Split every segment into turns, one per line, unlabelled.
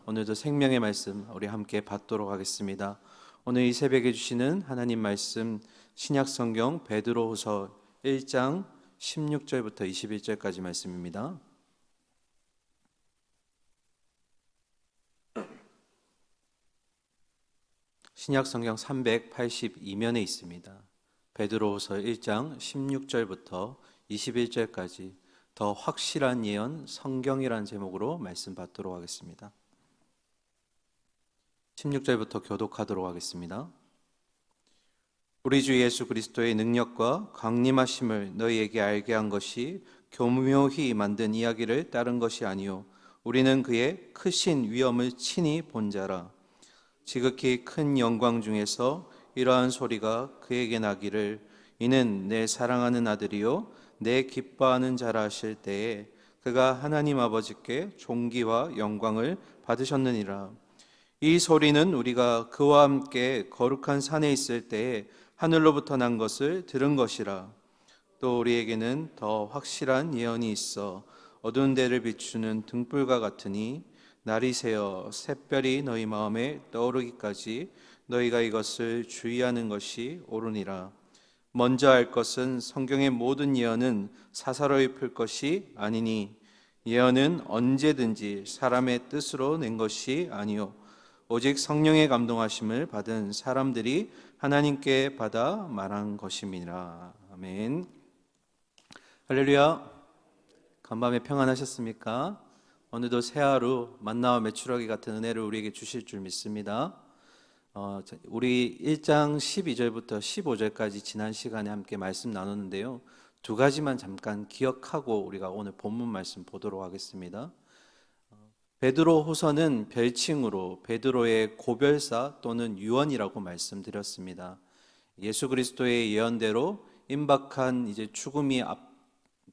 오늘도 생명의 말씀 우리 함께 받도록 하겠습니다. 오늘 이 새벽에 주시는 하나님 말씀 신약 성경 베드로후서 1장 16절부터 21절까지 말씀입니다. 신약 성경 382면에 있습니다. 베드로후서 1장 16절부터 21절까지 더 확실한 예언 성경이라는 제목으로 말씀 받도록 하겠습니다. 16절부터 교독하도록 하겠습니다. 우리 주 예수 그리스도의 능력과 강림하심을 너희에게 알게 한 것이 교묘히 만든 이야기를 따른 것이 아니요 우리는 그의 크신 위엄을 친히 본 자라. 지극히 큰 영광 중에서 이러한 소리가 그에게 나기를 이는 내 사랑하는 아들이요 내 기뻐하는 자라 하실 때에 그가 하나님 아버지께 존귀와 영광을 받으셨느니라. 이 소리는 우리가 그와 함께 거룩한 산에 있을 때에 하늘로부터 난 것을 들은 것이라. 또 우리에게는 더 확실한 예언이 있어 어두운 데를 비추는 등불과 같으니 날이 새어 샛별이 너희 마음에 떠오르기까지 너희가 이것을 주의하는 것이 옳으니라. 먼저 알 것은 성경의 모든 예언은 사사로이 풀 것이 아니니 예언은 언제든지 사람의 뜻으로 낸 것이 아니요 오직 성령의 감동하심을 받은 사람들이 하나님께 받아 말한 것임이라. 아멘. 할렐루야. 간밤에 평안하셨습니까? 오늘도 새 하루 만나와 메추라기 같은 은혜를 우리에게 주실 줄 믿습니다. 우리 1장 12절부터 15절까지 지난 시간에 함께 말씀 나눴는데요. 두 가지만 잠깐 기억하고 우리가 오늘 본문 말씀 보도록 하겠습니다. 베드로 후서는 별칭으로 베드로의 고별사 또는 유언이라고 말씀드렸습니다. 예수 그리스도의 예언대로 임박한 이제 죽음이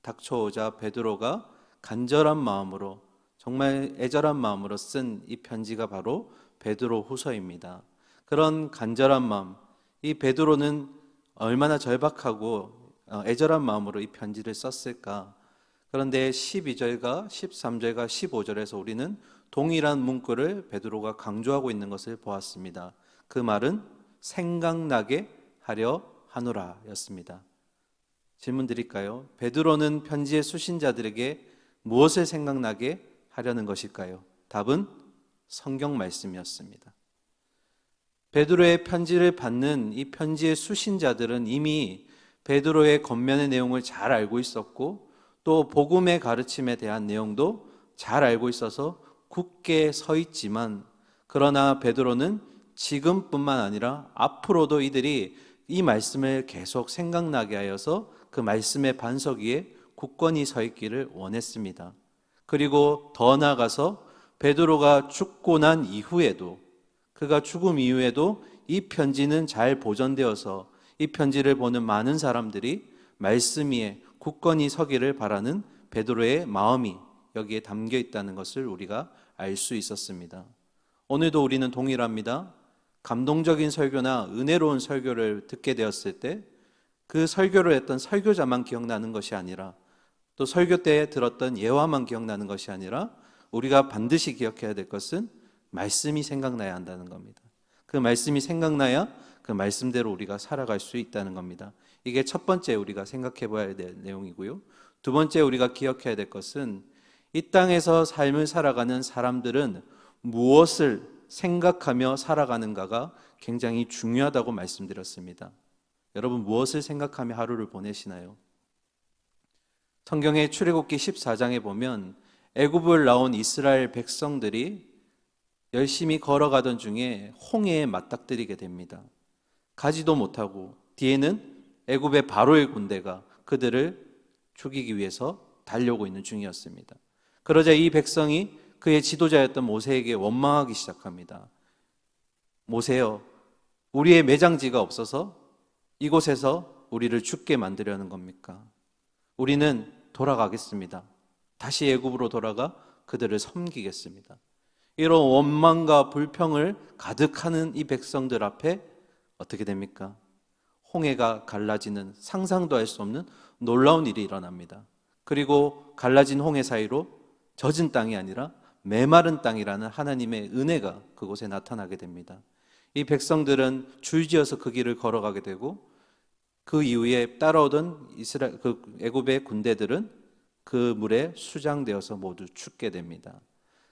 닥쳐오자 베드로가 간절한 마음으로 정말 애절한 마음으로 쓴 이 편지가 바로 베드로 후서입니다. 그런 간절한 마음, 이 베드로는 얼마나 절박하고 애절한 마음으로 이 편지를 썼을까? 그런데 12절과 13절과 15절에서 우리는 동일한 문구를 베드로가 강조하고 있는 것을 보았습니다. 그 말은 생각나게 하려 하노라 였습니다. 질문 드릴까요? 베드로는 편지의 수신자들에게 무엇을 생각나게 하려는 것일까요? 답은 성경 말씀이었습니다. 베드로의 편지를 받는 이 편지의 수신자들은 이미 베드로의 겉면의 내용을 잘 알고 있었고 또 복음의 가르침에 대한 내용도 잘 알고 있어서 굳게 서 있지만 그러나 베드로는 지금뿐만 아니라 앞으로도 이들이 이 말씀을 계속 생각나게 하여서 그 말씀의 반석 위에 굳건히 서 있기를 원했습니다. 그리고 더 나아가서 베드로가 죽고 난 이후에도 그가 죽음 이후에도 이 편지는 잘 보존되어서 이 편지를 보는 많은 사람들이 말씀 위에 굳건히 서기를 바라는 베드로의 마음이 여기에 담겨 있다는 것을 우리가 알 수 있었습니다. 오늘도 우리는 동일합니다. 감동적인 설교나 은혜로운 설교를 듣게 되었을 때 그 설교를 했던 설교자만 기억나는 것이 아니라 또 설교 때 들었던 예화만 기억나는 것이 아니라 우리가 반드시 기억해야 될 것은 말씀이 생각나야 한다는 겁니다. 그 말씀이 생각나야 그 말씀대로 우리가 살아갈 수 있다는 겁니다. 이게 첫 번째 우리가 생각해 봐야 될 내용이고요. 두 번째 우리가 기억해야 될 것은 이 땅에서 삶을 살아가는 사람들은 무엇을 생각하며 살아가는가가 굉장히 중요하다고 말씀드렸습니다. 여러분 무엇을 생각하며 하루를 보내시나요? 성경의 출애굽기 14장에 보면 애굽을 나온 이스라엘 백성들이 열심히 걸어가던 중에 홍해에 맞닥뜨리게 됩니다. 가지도 못하고 뒤에는 애굽의 바로의 군대가 그들을 죽이기 위해서 달려오고 있는 중이었습니다. 그러자 이 백성이 그의 지도자였던 모세에게 원망하기 시작합니다. 모세여, 우리의 매장지가 없어서 이곳에서 우리를 죽게 만들려는 겁니까? 우리는 돌아가겠습니다. 다시 애굽으로 돌아가 그들을 섬기겠습니다. 이런 원망과 불평을 가득하는 이 백성들 앞에 어떻게 됩니까? 홍해가 갈라지는 상상도 할 수 없는 놀라운 일이 일어납니다. 그리고 갈라진 홍해 사이로 젖은 땅이 아니라 메마른 땅이라는 하나님의 은혜가 그곳에 나타나게 됩니다. 이 백성들은 줄지어서 그 길을 걸어가게 되고 그 이후에 따라오던 애굽의 군대들은 그 물에 수장되어서 모두 죽게 됩니다.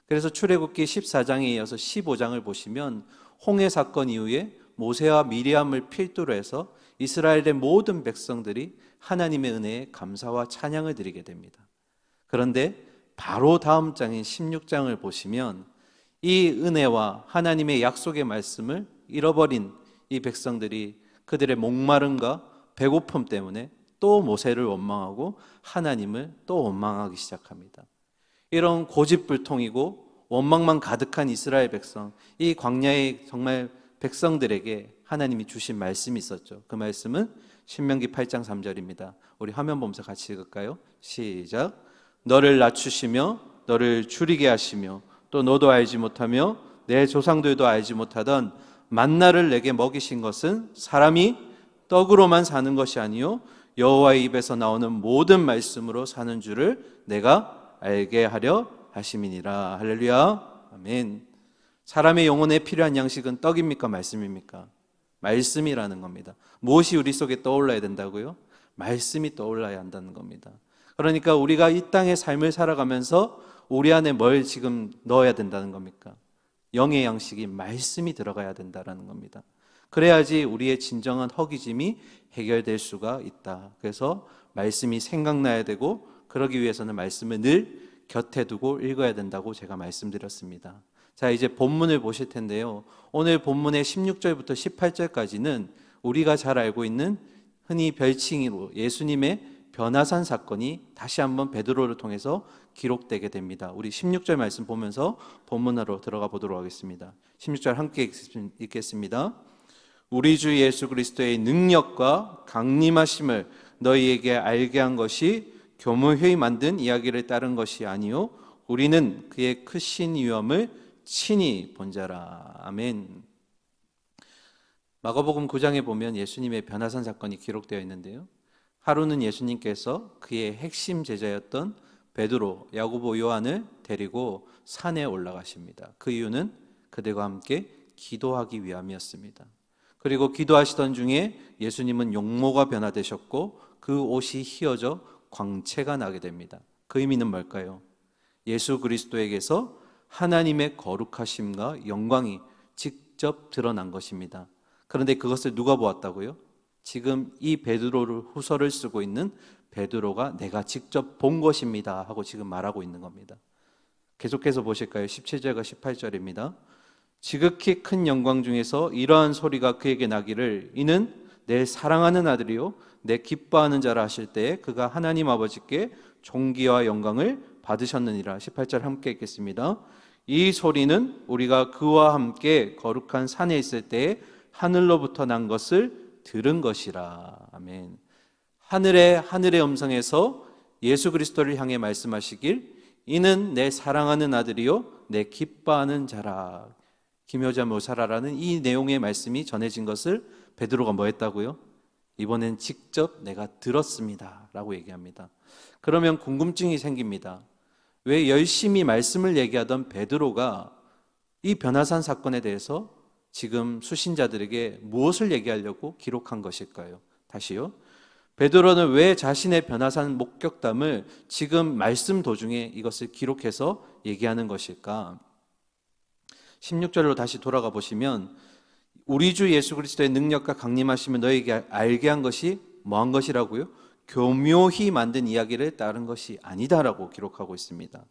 그래서 출애굽기 14장에 이어서 15장을 보시면 홍해 사건 이후에 모세와 미리암을 필두로 해서 이스라엘의 모든 백성들이 하나님의 은혜에 감사와 찬양을 드리게 됩니다. 그런데 바로 다음 장인 16장을 보시면 이 은혜와 하나님의 약속의 말씀을 잃어버린 이 백성들이 그들의 목마름과 배고픔 때문에 또 모세를 원망하고 하나님을 또 원망하기 시작합니다. 이런 고집불통이고 원망만 가득한 이스라엘 백성, 이 광야의 정말 백성들에게 하나님이 주신 말씀이 있었죠. 그 말씀은 신명기 8장 3절입니다. 우리 화면 보면서 같이 읽을까요? 시작. 너를 낮추시며 너를 줄이게 하시며 또 너도 알지 못하며 내 조상들도 알지 못하던 만나를 내게 먹이신 것은 사람이 떡으로만 사는 것이 아니요 여호와의 입에서 나오는 모든 말씀으로 사는 줄을 내가 알게 하려 하심이니라. 할렐루야. 아멘. 사람의 영혼에 필요한 양식은 떡입니까? 말씀입니까? 말씀이라는 겁니다. 무엇이 우리 속에 떠올라야 된다고요? 말씀이 떠올라야 한다는 겁니다. 그러니까 우리가 이 땅의 삶을 살아가면서 우리 안에 뭘 지금 넣어야 된다는 겁니까? 영의 양식이 말씀이 들어가야 된다는 겁니다. 그래야지 우리의 진정한 허기짐이 해결될 수가 있다. 그래서 말씀이 생각나야 되고 그러기 위해서는 말씀을 늘 곁에 두고 읽어야 된다고 제가 말씀드렸습니다. 자, 이제 본문을 보실 텐데요. 오늘 본문의 16절부터 18절까지는 우리가 잘 알고 있는 흔히 별칭으로 예수님의 변화산 사건이 다시 한번 베드로를 통해서 기록되게 됩니다. 우리 16절 말씀 보면서 본문으로 들어가 보도록 하겠습니다. 16절 함께 읽겠습니다. 우리 주 예수 그리스도의 능력과 강림하심을 너희에게 알게 한 것이 교묘히 만든 이야기를 따른 것이 아니요 우리는 그의 크신 위엄을 친히 본 자라. 아멘. 마가복음 9장에 보면 예수님의 변화산 사건이 기록되어 있는데요. 하루는 예수님께서 그의 핵심 제자였던 베드로, 야고보, 요한을 데리고 산에 올라가십니다. 그 이유는 그들과 함께 기도하기 위함이었습니다. 그리고 기도하시던 중에 예수님은 용모가 변화되셨고 그 옷이 휘어져 광채가 나게 됩니다. 그 의미는 뭘까요? 예수 그리스도에게서 하나님의 거룩하심과 영광이 직접 드러난 것입니다. 그런데 그것을 누가 보았다고요? 지금 이 베드로를 후서를 쓰고 있는 베드로가 내가 직접 본 것입니다 하고 지금 말하고 있는 겁니다. 계속해서 보실까요? 17절과 18절입니다. 지극히 큰 영광 중에서 이러한 소리가 그에게 나기를 이는 내 사랑하는 아들이요 내 기뻐하는 자라 하실 때에 그가 하나님 아버지께 존귀와 영광을 받으셨느니라. 18절 함께 읽겠습니다. 이 소리는 우리가 그와 함께 거룩한 산에 있을 때에 하늘로부터 난 것을 들은 것이라. 아멘. 하늘의 음성에서 예수 그리스도를 향해 말씀하시길 이는 내 사랑하는 아들이요 내 기뻐하는 자라. 기묘자 모사라라는 이 내용의 말씀이 전해진 것을 베드로가 뭐 했다고요? 이번엔 직접 내가 들었습니다 라고 얘기합니다. 그러면 궁금증이 생깁니다. 왜 열심히 말씀을 얘기하던 베드로가 이 변화산 사건에 대해서 지금 수신자들에게 무엇을 얘기하려고 기록한 것일까요? 다시요. 베드로는 왜 자신의 변화산 목격담을 지금 말씀 도중에 이것을 기록해서 얘기하는 것일까? 16절로 다시 돌아가 보시면 우리 주 예수 그리스도의 능력과 강림하심을 너에게 알게 한 것이 뭐한 것이라고요? 교묘히 만든 이야기를 따른 것이 아니다라고 기록하고 있습니다.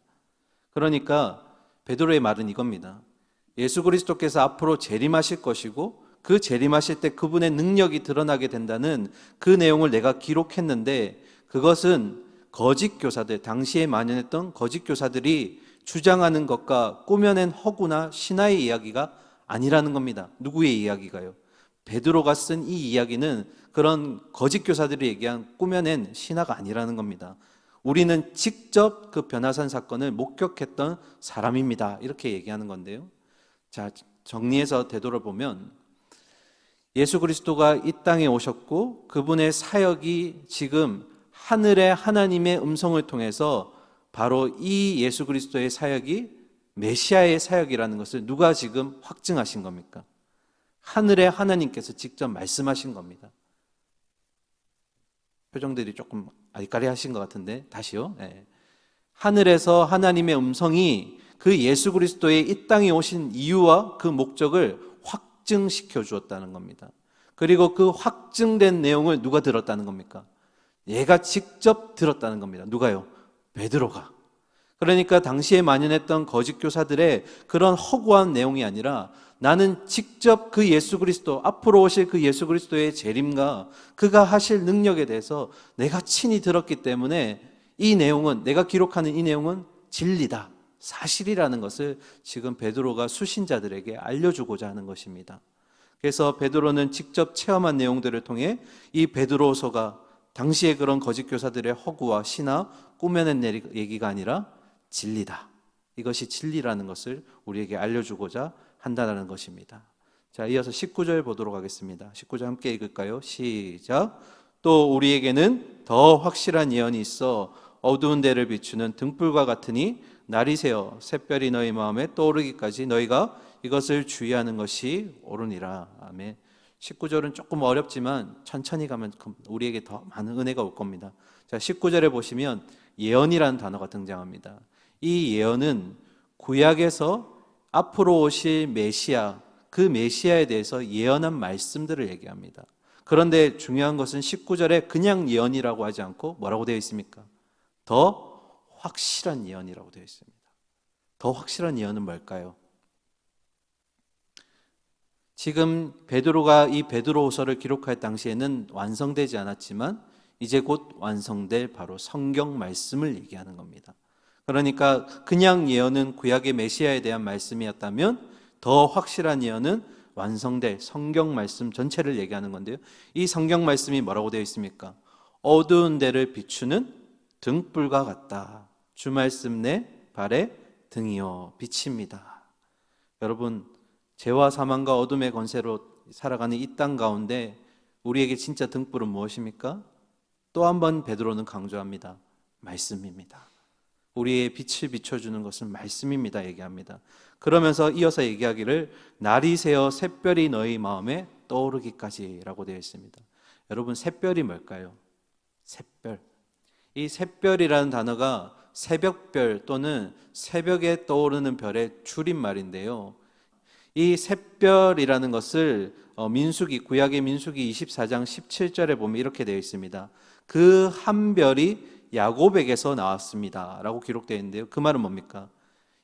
그러니까 베드로의 말은 이겁니다. 예수 그리스도께서 앞으로 재림하실 것이고 그 재림하실 때 그분의 능력이 드러나게 된다는 그 내용을 내가 기록했는데 그것은 거짓 교사들, 당시에 만연했던 거짓 교사들이 주장하는 것과 꾸며낸 허구나 신화의 이야기가 아니라는 겁니다. 누구의 이야기가요? 베드로가 쓴 이 이야기는 그런 거짓 교사들이 얘기한 꾸며낸 신화가 아니라는 겁니다. 우리는 직접 그 변화산 사건을 목격했던 사람입니다. 이렇게 얘기하는 건데요. 자, 정리해서 되돌아보면 예수 그리스도가 이 땅에 오셨고 그분의 사역이 지금 하늘의 하나님의 음성을 통해서 바로 이 예수 그리스도의 사역이 메시아의 사역이라는 것을 누가 지금 확증하신 겁니까? 하늘의 하나님께서 직접 말씀하신 겁니다. 표정들이 조금 아리까리하신 것 같은데 다시요. 네. 하늘에서 하나님의 음성이 그 예수 그리스도의 이 땅에 오신 이유와 그 목적을 확증시켜 주었다는 겁니다. 그리고 그 확증된 내용을 누가 들었다는 겁니까? 얘가 직접 들었다는 겁니다. 누가요? 베드로가. 그러니까 당시에 만연했던 거짓 교사들의 그런 허구한 내용이 아니라 나는 직접 그 예수 그리스도, 앞으로 오실 그 예수 그리스도의 재림과 그가 하실 능력에 대해서 내가 친히 들었기 때문에 이 내용은, 내가 기록하는 이 내용은 진리다, 사실이라는 것을 지금 베드로가 수신자들에게 알려주고자 하는 것입니다. 그래서 베드로는 직접 체험한 내용들을 통해 이 베드로서가 당시에 그런 거짓 교사들의 허구와 신화, 꾸며낸 얘기가 아니라 진리다, 이것이 진리라는 것을 우리에게 알려주고자 한다는 것입니다. 자, 이어서 19절 보도록 하겠습니다. 19절 함께 읽을까요? 시작. 또 우리에게는 더 확실한 예언이 있어 어두운 데를 비추는 등불과 같으니 날이 새어 샛별이 너희 마음에 떠오르기까지 너희가 이것을 주의하는 것이 옳으니라. 아멘. 19절은 조금 어렵지만 천천히 가면 우리에게 더 많은 은혜가 올 겁니다. 자, 19절에 보시면 예언이라는 단어가 등장합니다. 이 예언은 구약에서 앞으로 오실 메시아, 그 메시아에 대해서 예언한 말씀들을 얘기합니다. 그런데 중요한 것은 19절에 그냥 예언이라고 하지 않고 뭐라고 되어 있습니까? 더 확실한 예언이라고 되어 있습니다. 더 확실한 예언은 뭘까요? 지금 베드로가 이 베드로후서를 기록할 당시에는 완성되지 않았지만 이제 곧 완성될 바로 성경 말씀을 얘기하는 겁니다. 그러니까 그냥 예언은 구약의 메시아에 대한 말씀이었다면 더 확실한 예언은 완성될 성경 말씀 전체를 얘기하는 건데요. 이 성경 말씀이 뭐라고 되어 있습니까? 어두운 데를 비추는 등불과 같다. 주 말씀 내 발에 등이요 빛입니다. 여러분, 죄와 사망과 어둠의 권세로 살아가는 이 땅 가운데 우리에게 진짜 등불은 무엇입니까? 또 한 번 베드로는 강조합니다. 말씀입니다. 우리의 빛을 비춰주는 것은 말씀입니다 얘기합니다. 그러면서 이어서 얘기하기를 날이 새어 샛별이 너희 마음에 떠오르기까지라고 되어 있습니다. 여러분, 샛별이 뭘까요? 샛별. 이 샛별이라는 단어가 새벽별 또는 새벽에 떠오르는 별의 줄임말인데요. 이 샛별이라는 것을 민수기, 구약의 민수기 24장 17절에 보면 이렇게 되어 있습니다. 그 한 별이 야곱에게서 나왔습니다 라고 기록되어 있는데요. 그 말은 뭡니까?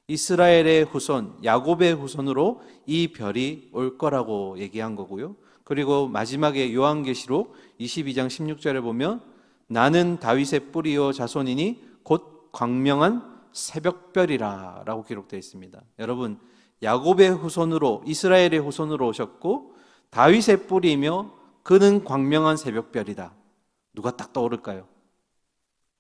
이스라엘의 후손, 야곱의 후손으로 이 별이 올 거라고 얘기한 거고요. 그리고 마지막에 요한계시록 22장 16절에 보면 나는 다윗의 뿌리요 자손이니 곧 광명한 새벽별이라 라고 기록되어 있습니다. 여러분, 야곱의 후손으로, 이스라엘의 후손으로 오셨고 다윗의 뿌리이며 그는 광명한 새벽별이다. 누가 딱 떠오를까요?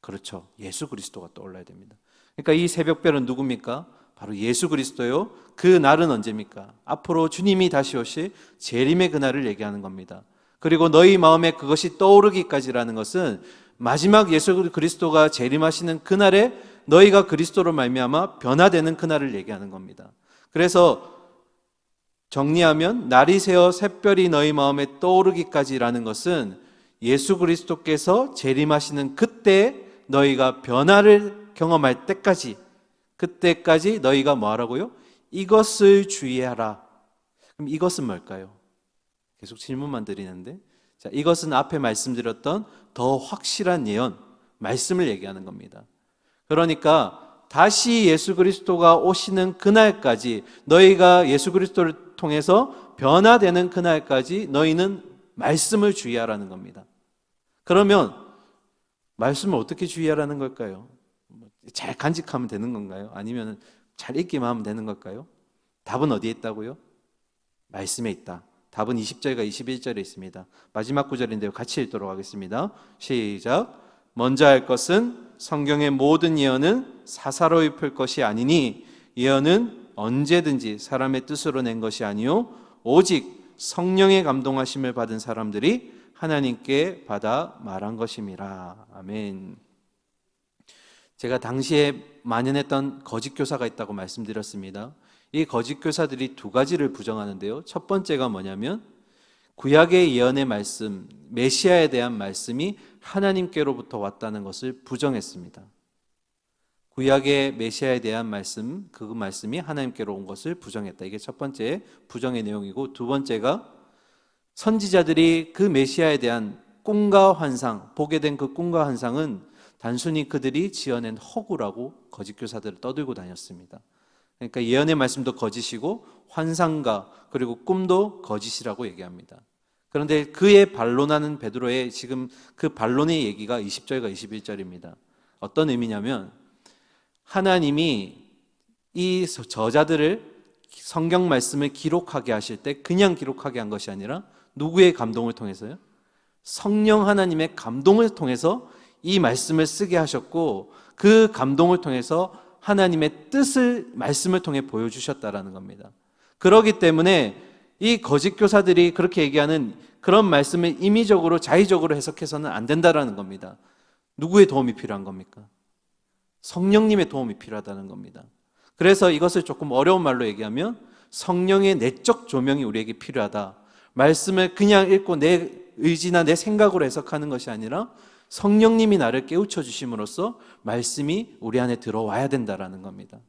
그렇죠. 예수 그리스도가 떠올라야 됩니다. 그러니까 이 새벽별은 누굽니까? 바로 예수 그리스도요. 그 날은 언제입니까? 앞으로 주님이 다시 오실 재림의 그날을 얘기하는 겁니다. 그리고 너희 마음에 그것이 떠오르기까지라는 것은 마지막 예수 그리스도가 재림하시는 그날에 너희가 그리스도로 말미암아 변화되는 그날을 얘기하는 겁니다. 그래서 정리하면 날이 새어 샛별이 너희 마음에 떠오르기까지라는 것은 예수 그리스도께서 재림하시는 그때 너희가 변화를 경험할 때까지, 그때까지 너희가 뭐 하라고요? 이것을 주의하라. 그럼 이것은 뭘까요? 계속 질문만 드리는데, 자, 이것은 앞에 말씀드렸던 더 확실한 예언, 말씀을 얘기하는 겁니다. 그러니까 다시 예수 그리스도가 오시는 그날까지, 너희가 예수 그리스도를 통해서 변화되는 그날까지 너희는 말씀을 주의하라는 겁니다. 그러면 말씀을 어떻게 주의하라는 걸까요? 잘 간직하면 되는 건가요? 아니면 잘 읽기만 하면 되는 걸까요? 답은 어디에 있다고요? 말씀에 있다. 답은 20절과 21절에 있습니다. 마지막 구절인데요. 같이 읽도록 하겠습니다. 시작. 먼저 할 것은 성경의 모든 예언은 사사로이 풀 것이 아니니 예언은 언제든지 사람의 뜻으로 낸 것이 아니요 오직 성령의 감동하심을 받은 사람들이 하나님께 받아 말한 것임이라. 아멘. 제가 당시에 만연했던 거짓 교사가 있다고 말씀드렸습니다. 이 거짓 교사들이 두 가지를 부정하는데요. 첫 번째가 뭐냐면 구약의 예언의 말씀, 메시아에 대한 말씀이 하나님께로부터 왔다는 것을 부정했습니다. 구약의 메시아에 대한 말씀, 그 말씀이 하나님께로 온 것을 부정했다. 이게 첫 번째 부정의 내용이고, 두 번째가 선지자들이 그 메시아에 대한 꿈과 환상, 보게 된 그 꿈과 환상은 단순히 그들이 지어낸 허구라고 거짓 교사들을 떠들고 다녔습니다. 그러니까 예언의 말씀도 거짓이고 환상과 그리고 꿈도 거짓이라고 얘기합니다. 그런데 그의 반론하는 베드로의 지금 그 반론의 얘기가 20절과 21절입니다. 어떤 의미냐면 하나님이 이 저자들을 성경 말씀을 기록하게 하실 때 그냥 기록하게 한 것이 아니라 누구의 감동을 통해서요? 성령 하나님의 감동을 통해서 이 말씀을 쓰게 하셨고, 그 감동을 통해서 하나님의 뜻을 말씀을 통해 보여주셨다라는 겁니다. 그렇기 때문에 이 거짓 교사들이 그렇게 얘기하는 그런 말씀을 임의적으로 자의적으로 해석해서는 안 된다라는 겁니다. 누구의 도움이 필요한 겁니까? 성령님의 도움이 필요하다는 겁니다. 그래서 이것을 조금 어려운 말로 얘기하면 성령의 내적 조명이 우리에게 필요하다. 말씀을 그냥 읽고 내 의지나 내 생각으로 해석하는 것이 아니라 성령님이 나를 깨우쳐 주심으로써 말씀이 우리 안에 들어와야 된다라는 겁니다.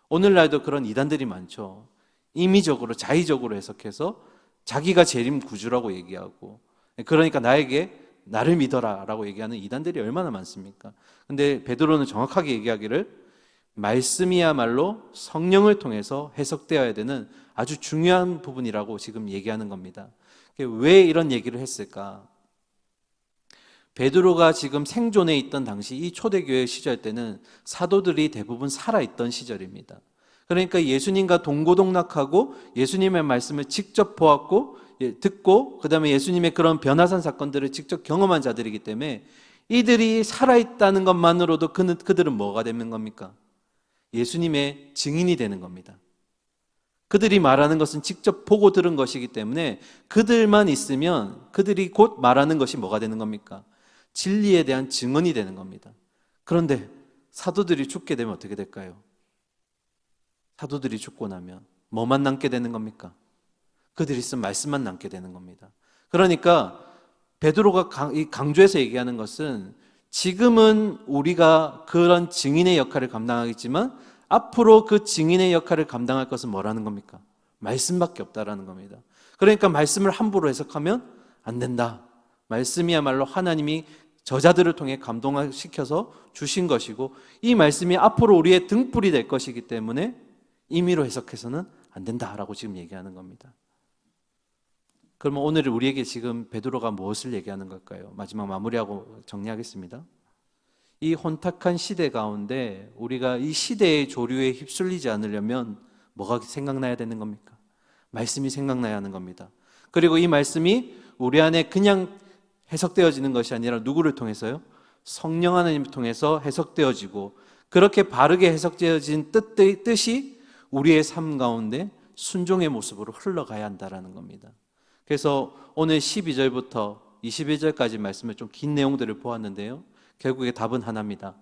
오늘날도 그런 이단들이 많죠. 임의적으로 자의적으로 해석해서 자기가 재림 구주라고 얘기하고, 그러니까 나를 믿어라 라고 얘기하는 이단들이 얼마나 많습니까? 근데 베드로는 정확하게 얘기하기를 말씀이야말로 성령을 통해서 해석되어야 되는 아주 중요한 부분이라고 지금 얘기하는 겁니다. 왜 이런 얘기를 했을까? 베드로가 지금 생존해 있던 당시 이 초대교회 시절 때는 사도들이 대부분 살아있던 시절입니다. 그러니까 예수님과 동고동락하고 예수님의 말씀을 직접 보았고 듣고 그 다음에 예수님의 그런 변화산 사건들을 직접 경험한 자들이기 때문에 이들이 살아있다는 것만으로도 그들은 뭐가 되는 겁니까? 예수님의 증인이 되는 겁니다. 그들이 말하는 것은 직접 보고 들은 것이기 때문에 그들만 있으면 그들이 곧 말하는 것이 뭐가 되는 겁니까? 진리에 대한 증언이 되는 겁니다. 그런데 사도들이 죽게 되면 어떻게 될까요? 사도들이 죽고 나면 뭐만 남게 되는 겁니까? 그들이 쓴 말씀만 남게 되는 겁니다. 그러니까 베드로가 강조해서 얘기하는 것은 지금은 우리가 그런 증인의 역할을 감당하겠지만 앞으로 그 증인의 역할을 감당할 것은 뭐라는 겁니까? 말씀밖에 없다라는 겁니다. 그러니까 말씀을 함부로 해석하면 안 된다. 말씀이야말로 하나님이 저자들을 통해 감동시켜서 주신 것이고 이 말씀이 앞으로 우리의 등불이 될 것이기 때문에 임의로 해석해서는 안 된다라고 지금 얘기하는 겁니다. 그러면 오늘 우리에게 지금 베드로가 무엇을 얘기하는 걸까요? 마지막 마무리하고 정리하겠습니다. 이 혼탁한 시대 가운데 우리가 이 시대의 조류에 휩쓸리지 않으려면 뭐가 생각나야 되는 겁니까? 말씀이 생각나야 하는 겁니다. 그리고 이 말씀이 우리 안에 그냥 해석되어지는 것이 아니라 누구를 통해서요? 성령 하나님을 통해서 해석되어지고 그렇게 바르게 해석되어진 뜻이 우리의 삶 가운데 순종의 모습으로 흘러가야 한다는 겁니다. 그래서 오늘 12절부터 21절까지 말씀을 좀 긴 내용들을 보았는데요. 결국에 답은 하나입니다.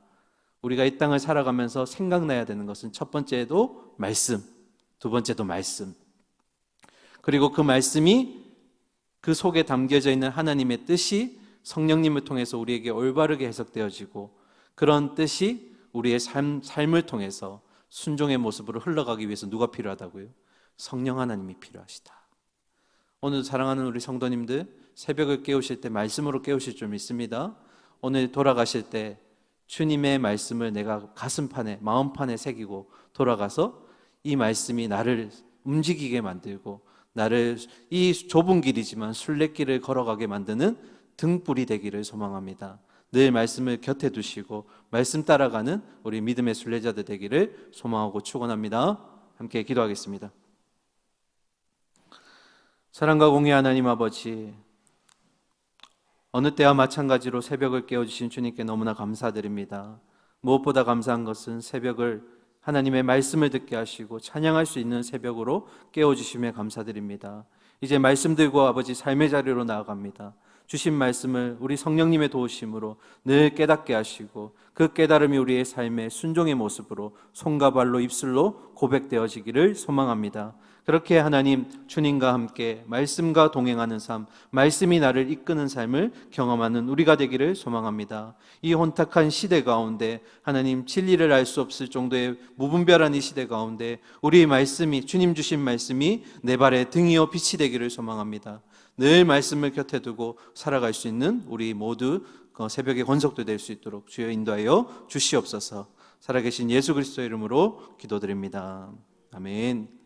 우리가 이 땅을 살아가면서 생각나야 되는 것은 첫 번째도 말씀, 두 번째도 말씀. 그리고 그 말씀이 그 속에 담겨져 있는 하나님의 뜻이 성령님을 통해서 우리에게 올바르게 해석되어지고 그런 뜻이 우리의 삶을 통해서 순종의 모습으로 흘러가기 위해서 누가 필요하다고요? 성령 하나님이 필요하시다. 오늘 사랑하는 우리 성도님들, 새벽을 깨우실 때 말씀으로 깨우실 줄 믿습니다. 오늘 돌아가실 때 주님의 말씀을 내가 가슴판에, 마음판에 새기고 돌아가서 이 말씀이 나를 움직이게 만들고 나를 이 좁은 길이지만 순례길을 걸어가게 만드는 등불이 되기를 소망합니다. 늘 말씀을 곁에 두시고 말씀 따라가는 우리 믿음의 순례자들 되기를 소망하고 축원합니다. 함께 기도하겠습니다. 사랑과 공의 하나님 아버지, 어느 때와 마찬가지로 새벽을 깨워주신 주님께 너무나 감사드립니다. 무엇보다 감사한 것은 새벽을 하나님의 말씀을 듣게 하시고 찬양할 수 있는 새벽으로 깨워주심에 감사드립니다. 이제 말씀 들고 아버지 삶의 자리로 나아갑니다. 주신 말씀을 우리 성령님의 도우심으로 늘 깨닫게 하시고 그 깨달음이 우리의 삶의 순종의 모습으로 손과 발로 입술로 고백되어지기를 소망합니다. 그렇게 하나님 주님과 함께 말씀과 동행하는 삶, 말씀이 나를 이끄는 삶을 경험하는 우리가 되기를 소망합니다. 이 혼탁한 시대 가운데 하나님 진리를 알 수 없을 정도의 무분별한 이 시대 가운데 우리의 말씀이, 주님 주신 말씀이 내 발의 등이요 빛이 되기를 소망합니다. 늘 말씀을 곁에 두고 살아갈 수 있는 우리 모두 새벽의 권속도 될 수 있도록 주여 인도하여 주시옵소서. 살아계신 예수 그리스도의 이름으로 기도드립니다. 아멘.